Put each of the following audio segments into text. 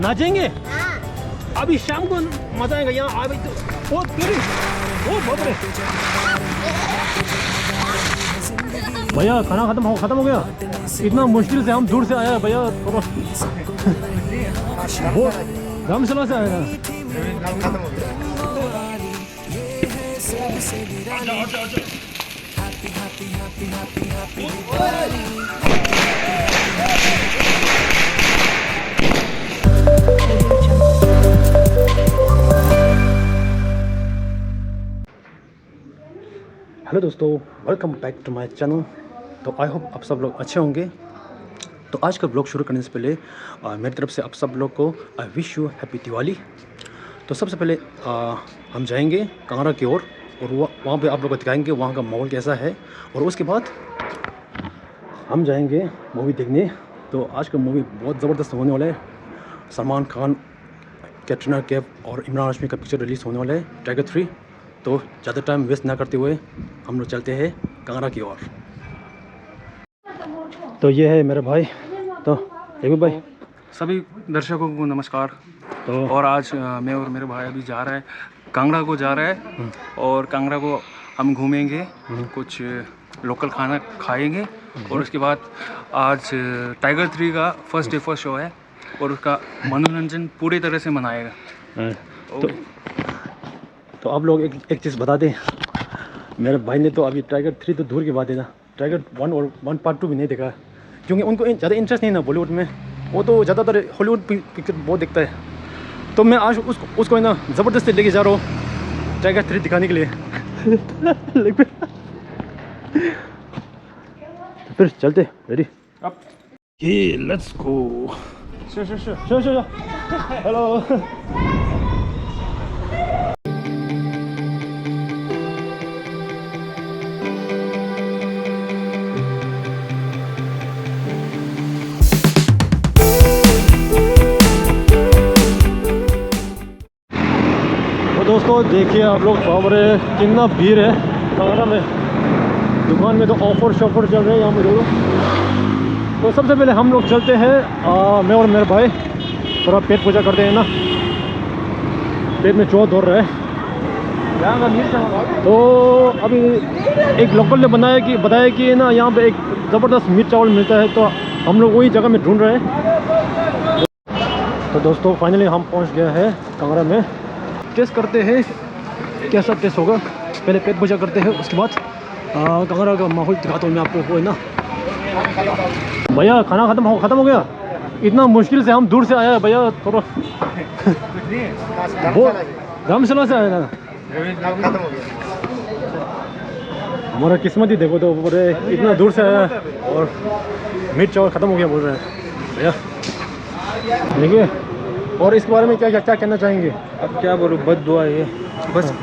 नाचेंगे अभी शाम को, मजा आएगा यहाँ। आ भाई तो ओ तेरी ओ बाप रे भैया, खाना खत्म हो गया। इतना मुश्किल से हम दूर से आया भैया, थोड़ा वो धर्मशाला से आया ना। हेलो दोस्तों, welcome back to my channel. तो आई होप आप सब लोग अच्छे होंगे। तो आज का ब्लॉग शुरू करने से पहले मेरी तरफ से आप सब लोग को I wish you happy Diwali. तो सबसे पहले हम जाएंगे कांगड़ा की ओर और वहाँ पे आप लोग को दिखाएंगे वहाँ का माहौल कैसा है। और उसके बाद हम जाएंगे मूवी देखने। तो आज का मूवी बहुत ज़बरदस्त होने वाला है। सलमान खान, कैटरीना कैफ और इमरान हाशमी का पिक्चर रिलीज़ होने वाला है, टाइगर 3। तो ज़्यादा टाइम वेस्ट ना करते हुए हम लोग चलते हैं कांगड़ा की ओर। तो ये है मेरा भाई। तो एक भाई, सभी दर्शकों को नमस्कार। तो और आज मैं और मेरे भाई अभी जा रहा है कांगड़ा को जा रहा है। और कांगड़ा को हम घूमेंगे, कुछ लोकल खाना खाएंगे। और उसके बाद आज टाइगर 3 का फर्स्ट डे फर्स्ट शो है और उसका मनोरंजन पूरी तरह से मनाएगा। तो आप लोग एक चीज़ बता दें, मेरे भाई ने तो अभी टाइगर 3 तो दूर की बात है ना, टाइगर 1 और 1 पार्ट 2 भी नहीं देखा, क्योंकि उनको ज़्यादा इंटरेस्ट नहीं ना बॉलीवुड में। वो तो ज़्यादातर हॉलीवुड पिक्चर बहुत देखता है। तो मैं आज उसको है ना ज़बरदस्ती लेके जा रहा हूँ टाइगर 3 दिखाने के लिए। तो फिर चलते, रेडी अब ये लेट्स गो। Sure. हेलो। दोस्तों देखिए आप लोग, बाबरे कितना भीड़ है कांगड़ा में। दुकान में तो ऑफर शॉफर चल रहे हैं यहाँ पे दोनों। तो सबसे पहले हम लोग चलते हैं, मैं और मेरे भाई थोड़ा पेट पूजा करते हैं ना, पेट में चोट दौड़ रहा है। तो अभी एक लोकल ने बताया कि ना यहाँ पे एक ज़बरदस्त मीट चावल मिलता है, तो हम लोग वही जगह में ढूंढ रहे हैं। तो दोस्तों फाइनली हम पहुँच गए हैं कांगड़ा में। टेस्ट करते हैं कैसा टेस्ट होगा। पहले पेट पूजा करते हैं, उसके बाद कांगड़ा का माहौल दिखाता हूँ मैं आपको, है ना। भैया खाना खत्म हो गया। इतना मुश्किल से हम दूर से आया है भैया, थोड़ा वो धर्मशाला से आया ना। हमारा किस्मत ही देखो, तो बोल रहे इतना दूर से आया और मीट चावल ख़त्म हो गया बोल रहे हैं भैया। देखिए, और इसके बारे में क्या कहना चाहेंगे? अब क्या बोलूँ, बद दुआ है बस।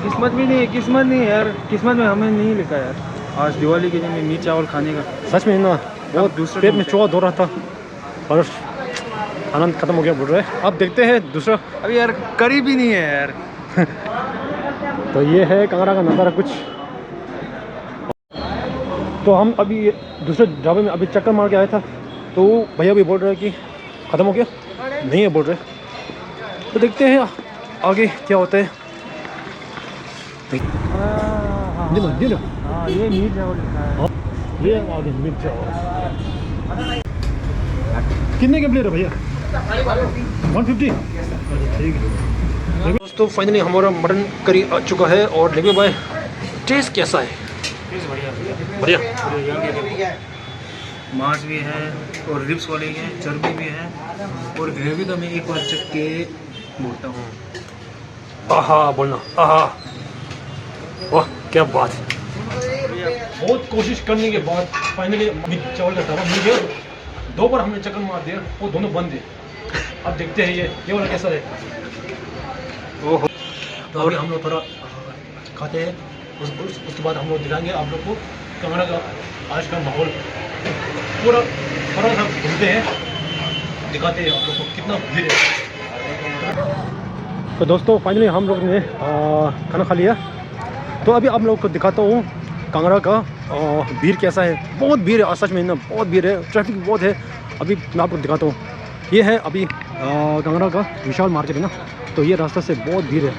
किस्मत नहीं यार, किस्मत में हमें नहीं लिखा यार आज दिवाली के दिन में मीट चावल खाने का। सच में ना, बहुत दूसरे पेट में चोट हो रहा था और आनंद खत्म हो गया बोल रहे हैं। अब देखते हैं दूसरा। अभी यार करीब ही नहीं है यार। तो ये है कांगड़ा का नज़ारा कुछ। तो हम अभी दूसरे ढाबे में अभी चक्कर मार के आया था, तो भैया भी बोल रहे हैं कि ख़त्म हो गया, नहीं है बोल रहे। तो देखते हैं आगे क्या होता है। हाँ, ये मीट चावल ये आगे मीट चावल कितने के प्लेट है भैया? 150। ठीक है दोस्तों, फाइनली हमारा मटन करी आ चुका है। और देखिए भाई, टेस्ट कैसा है? बढ़िया। मांस भी है और रिब्स वाले हैं, चर्बी भी है और ग्रेवी तो मैं एक बार चख के बोलता हूँ। आहा बोलना, आहा वाह क्या बात है। बहुत कोशिश करने के बाद फाइनली मीट चावल का ढाबा मिल गया। 2 बार हमने चक्कर मार दिया, वो दोनों बंद है। अब देखते हैं ये वाला कैसा है। ओहो, तो अभी हम लोग थोड़ा खाते हैं, उसके बाद हम लोग दिखाएंगे आप लोग को कांगड़ा का आज का माहौल पूरा थोड़ा सा घूमते हैं, दिखाते हैं आप लोग को कितना भीड़ है। तो दोस्तों फाइनली हम लोग ने खाना खा लिया। तो अभी आप लोग को दिखाता हूँ कांगड़ा का भीड़ कैसा है। बहुत भीड़ है सच में ना, बहुत भीड़ है, ट्रैफिक बहुत है। अभी मैं आपको दिखाता हूँ। ये है अभी कांगड़ा का विशाल मार्केट है ना, तो ये रास्ता से बहुत भीड़ है।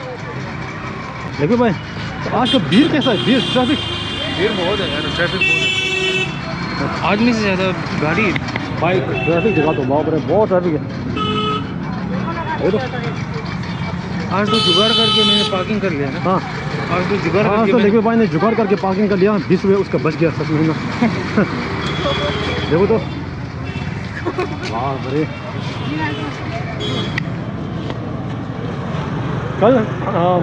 लेकिन भाई तो आज का भीड़ कैसा है? भीड़ ट्रैफिक बहुत है यार, ट्रैफिक बहुत है, आदमी से ज़्यादा गाड़ी। भाई ट्रैफिक जगह तो बाप रे बहुत ट्रैफिक है। वो तो आज तो जुगाड़ करके मैंने पार्किंग कर लिया ना। हाँ आज तो जुगाड़ हाँ, करके तो मैंने- लेकिन भाई ने जुगाड़ करके पार्किंग कर लिया, 20 रुपये उसका बच गया सच में ना। देखो तो बाप रे। कल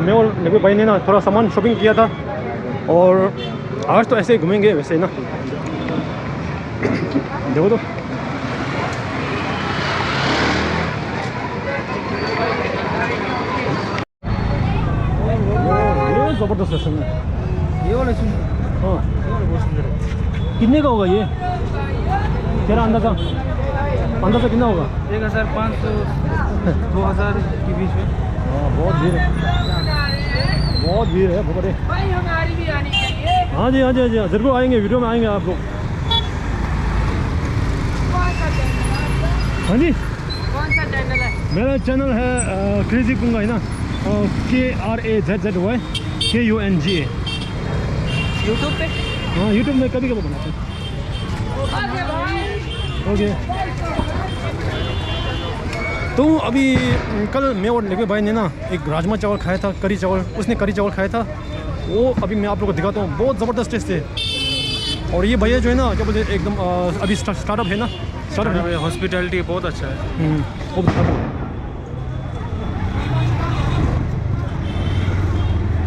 मैं और नबी भाई ने ना थोड़ा सामान शॉपिंग किया था, और आज तो ऐसे ही घूमेंगे वैसे ही ना। देखो तो ये ज़बरदस्त है सुनने। ये वाला सुन, हाँ ये वाला बहुत सुंदर है। कितने का होगा ये तेरा अंदाज़ा? अंदाज़ा कितना होगा? 1500 2000 के बीच में। हाँ बहुत भीड़ है, बहुत भीड़ है बहुत बड़े। भाई हमारी भी आनी चाहिए। हाँ जी हाँ जी हाँ जी, ज़रूर आएंगे, वीडियो में आएंगे आप लोग। हाँ जी, कौन सा चैनल है? मेरा चैनल है क्रेजी कुंगा है ना, KRAZZY KUNGA। यूट्यूब पे। हाँ यूट्यूब में कभी कभी बनाते हैं। आगे भाई। ओके। तो अभी कल मैं और लेके भाई ने ना एक राजमा चावल खाया था, करी चावल, उसने करी चावल खाया था, वो अभी मैं आप लोगों को दिखाता हूँ, बहुत ज़बरदस्त टेस्ट है। और ये भैया जो है ना क्या बोलते हैं एकदम अभी स्टार्टअप है ना, स्टार्टअप है। हॉस्पिटैलिटी बहुत अच्छा है। वो बताता हूँ।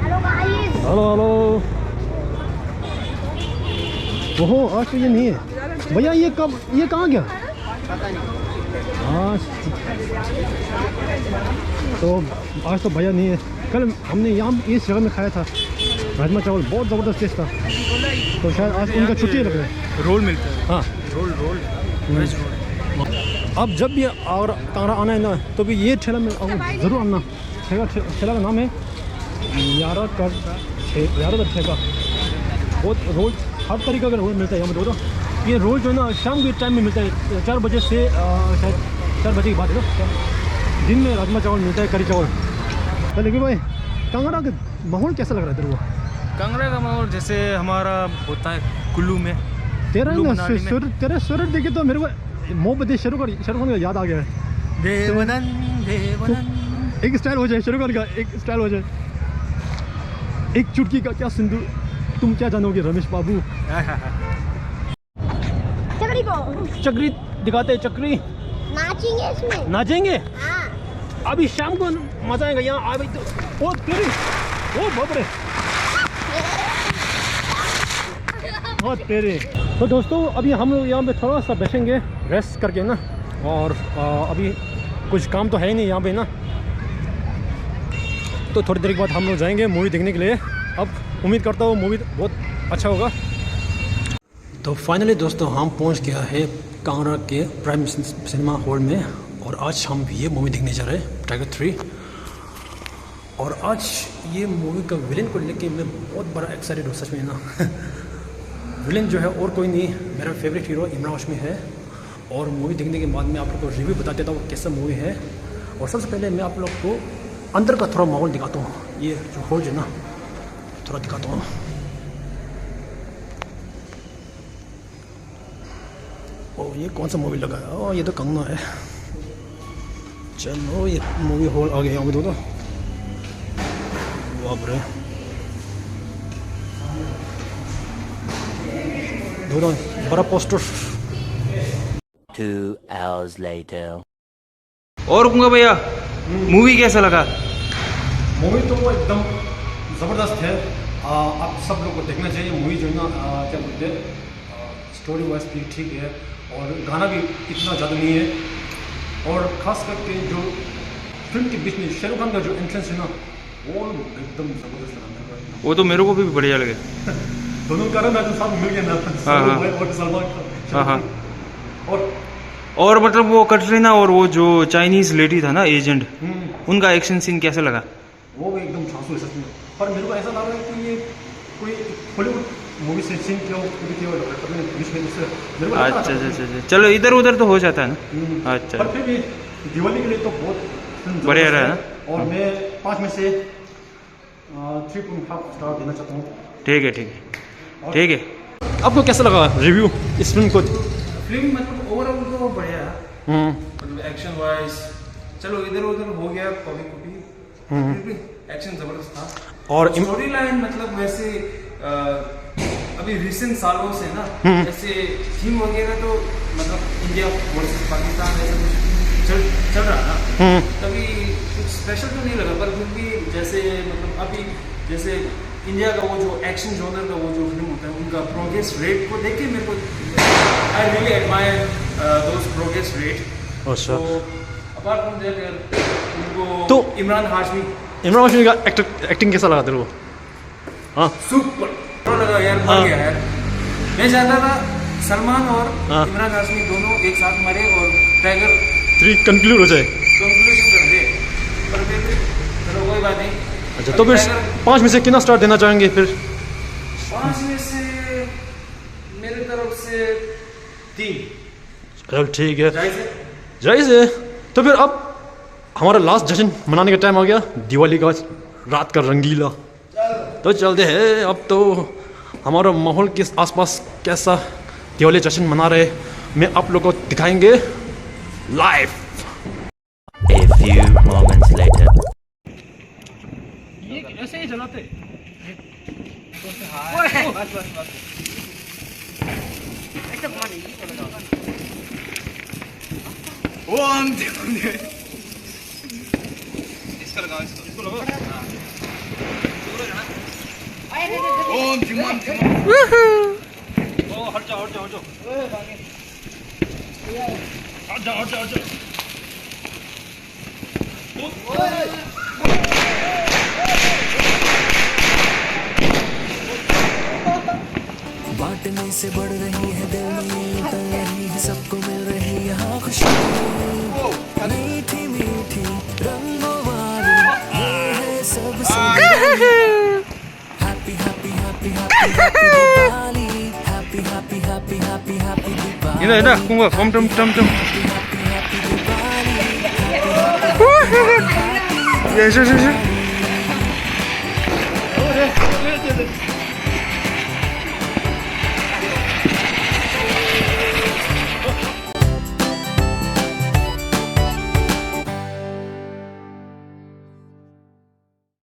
Hello guys. Hello hello. ओहो आज तो ये नहीं है भैया, ये कब, ये कहाँ गया? हाँ तो आज तो भैया नहीं है। कल हमने यहाँ इस जगह में खाया था राजमा चावल, बहुत ज़बरदस्त टेस्ट था, तो शायद आज उनका छुट्टी लग रहा है। रोल मिलता है, हाँ रोल वेज रोल। अब जब भी अगर कांगड़ा आना है ना, तो भी ये ठेला में ज़रूर आना। ठेला का नाम है यारा का ठेका। बहुत रोल हर तरीके का रोल मिलता है यहाँ पर। तो ये रोल जो है ना शाम के टाइम में मिलता है, 4 बजे से शायद 4 बजे की बात है ना। दिन में राजमा चावल मिलता है, करी चावल। तो लेकिन भाई कांगड़ा का माहौल कैसा लग रहा है तेरे को? कांगड़ा का माहौल जैसे हमारा होता है कुल्लू में। तेरा कुल्लू ना मनाली में। तेरा स्वेटर देखे तो मेरे को मोहब्बत शाहरुख खान का याद आ गया है। देवनन देवनन। एक स्टाइल हो जाए शाहरुख खान का, एक स्टाइल हो जाए, एक चुटकी का क्या सिंदूर, तुम क्या जानोगे रमेश बाबू। चकरी को चक्री दिखाते हैं, चक्री नाचेंगे इसमें। नाचेंगे हाँ। अभी शाम को, मजा आएगा यहाँ आ। तो ओ तेरी, ओ बाप रे, ओ तेरे। तो दोस्तों अभी हम लोग यहाँ पे थोड़ा सा बैठेंगे रेस्ट करके ना, और अभी कुछ काम तो है ही नहीं यहाँ पे ना, तो थोड़ी देर के बाद हम लोग जाएंगे मूवी देखने के लिए। अब उम्मीद करता हूँ मूवी बहुत अच्छा होगा। तो फाइनली दोस्तों हम पहुँच गया है कांगड़ा के प्राइम सिनेमा हॉल में, और आज हम ये मूवी देखने जा रहे हैं टाइगर 3। और आज ये मूवी का विलेन को लेके मैं बहुत बड़ा एक्साइटेड हूँ सच में ना। विलेन जो है और कोई नहीं, मेरा फेवरेट हीरो इमरान हाशमी है। और मूवी देखने के बाद मैं आप लोग को रिव्यू बता देता हूँ कैसा मूवी है। और सबसे पहले मैं आप लोग को अंदर का थोड़ा माहौल दिखाता हूँ, ये जो हॉल जो है ना थोड़ा दिखाता हूँ। ओ ये कौन सा मूवी लगा है? ओ ये तो कंगना है। चलो ये मूवी हॉल आ गया यहाँ पे। दो बाप रे, दो बड़ा पोस्टर। 2 hours later. और कुंगा भैया, मूवी कैसा लगा? मूवी तो वो एकदम ज़बरदस्त है। आप सब लोग को देखना चाहिए मूवी जो है ना। क्या बोलते हैं, स्टोरी वाइज भी ठीक है, और गाना भी इतना ज़्यादा नहीं है। और ख़ास करके जो फिल्म के बीच में शाहरुख खान का जो एंट्रेंस है ना, वो एकदम ज़बरदस्त लगा मेरे को। वो तो मेरे को भी बढ़िया लगे। दोनों कारण मैं तो साथ मिल गया ना, हाँ। और सलमान खान। हाँ। और और मतलब वो कटरीना और वो जो चाइनीज लेडी था ना एजेंट, उनका एक्शन सीन कैसा लगा? वो भी एकदम धांसू है सच में। पर मेरे को ऐसा लग रहा है कि ये कोई हॉलीवुड मूवी से सीन क्यों बीच में इससे मेरे को अच्छा अच्छा अच्छा अच्छा। चलो इधर उधर तो हो जाता है ना। अच्छा पर फिर भी दिवाली के लिए तो बहुत फिल्म बढ़िया जबरदस्त रहा है। ना। और मैं 5 में से 3.5 स्टार देना चाहता हूँ। ठीक है ठीक है ठीक है। आपको कैसा लगा रिव्यू इस फिल्म को? फिल्म मतलब ओवरऑल तो बढ़िया है, मतलब एक्शन वाइज चलो इधर उधर हो गया कभी कभी, फिर भी एक्शन जबरदस्त था। और स्टोरी लाइन मतलब वैसे अभी रिसेंट सालों से ना जैसे थीम वगैरह तो मतलब इंडिया वर्सेस पाकिस्तान ऐसा कुछ चल रहा ना, कभी कुछ स्पेशल तो नहीं लगा, पर फिर भी जैसे मतलब अभी जैसे इंडिया का वो जो एक्शन जॉनर का वो जो फिल्म होता है उनका प्रोग्रेस रेट को देख के मेरे को I really admire those progress rate. अच्छा तो अपार्ट फ्रॉम दैट उनको तो इमरान हाशमी का एक्टिंग कैसा लगा तेरे को? हाँ सुपर लगा यार, मर गया यार। मैं चाहता था सलमान और हाँ। इमरान हाशमी दोनों एक साथ मरे और टाइगर 3 कंक्लूड हो जाए। कंक्लूजन कर दे, पर फिर चलो कोई बात नहीं। अच्छा तो फिर 5 में से कितना स्टार देना चाहेंगे फिर? 5 में से मेरे तरफ से 3। चल ठीक है, जायज़ है? जायज़ है। तो फिर अब हमारा लास्ट जश्न मनाने का टाइम आ गया, दिवाली का रात का रंगीला। तो चलते हैं अब। तो हमारा माहौल के आसपास कैसा दिवाली जश्न मना रहे मैं आप लोगों को दिखाएंगे live. A few moments later. ये ऐसे ही जलाते बांटने से बढ़ रही है दिल में उतर रही है, सबको मिल रही यहाँ खुशी। मीठी मीठी रंगों वाली ये है सबसे happy happy happy happy happy Diwali, happy happy happy happy happy Diwali. इधर कुंगा कम टम टम टम ये